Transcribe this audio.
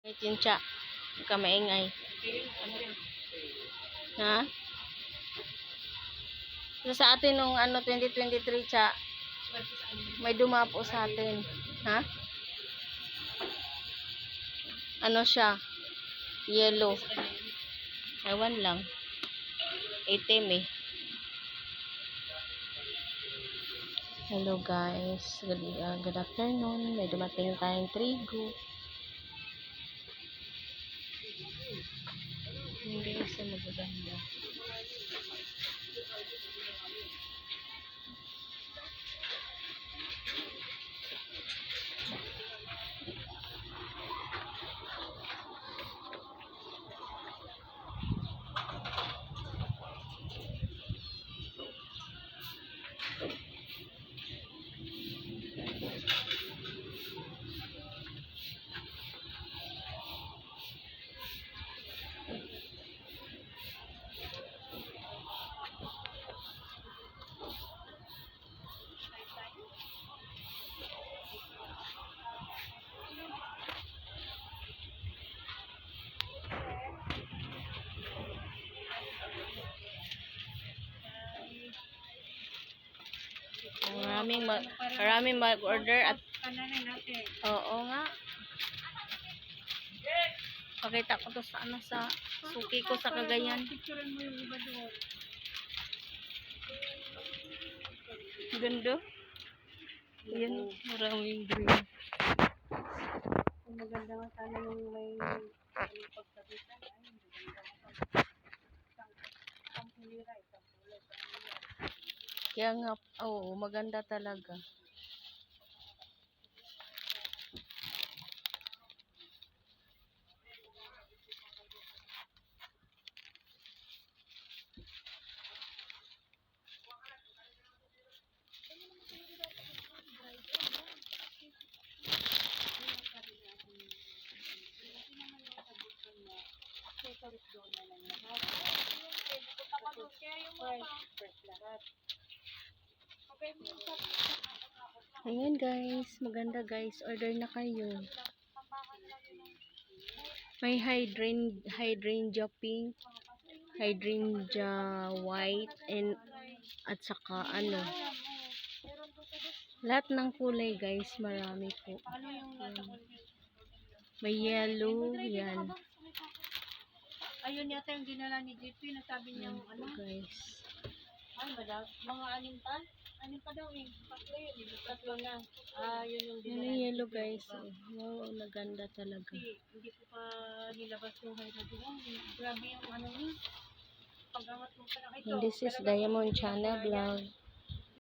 May tincha. Huwag ka maingay. Ha? So, sa atin nung 2023 cha, may dumapo sa atin. Ha? Ano siya? Yellow. Ewan lang. Itim eh. Hello guys. Good afternoon. May dumating tayong trigo. Hindi isa magaganda. Maraming mag-order at oo nga. Pakita ko to sa sa suki ko sa Cagayan. Ganda. Yan, maraming green. Maganda nga sana yung may pagsabitan. Kaya nga, oo, maganda talaga. Ayan guys, maganda guys, order na kayo. May hydrangea pink, hydrangea white, and at saka lahat ng kulay guys, marami po. May yellow, yan. Ayun yata yung dinala ni JP, nasabi niya guys. Ay, mga anim pa daw eh. Tatlo na. Yun yung dinala. Yan yung yellow guys. Wow, naganda talaga. Hindi ko pa nilabas yung hydrangea. Grabe yung niya. Pag-angat mo pa na ito. And this is Diamond Channel Vlog.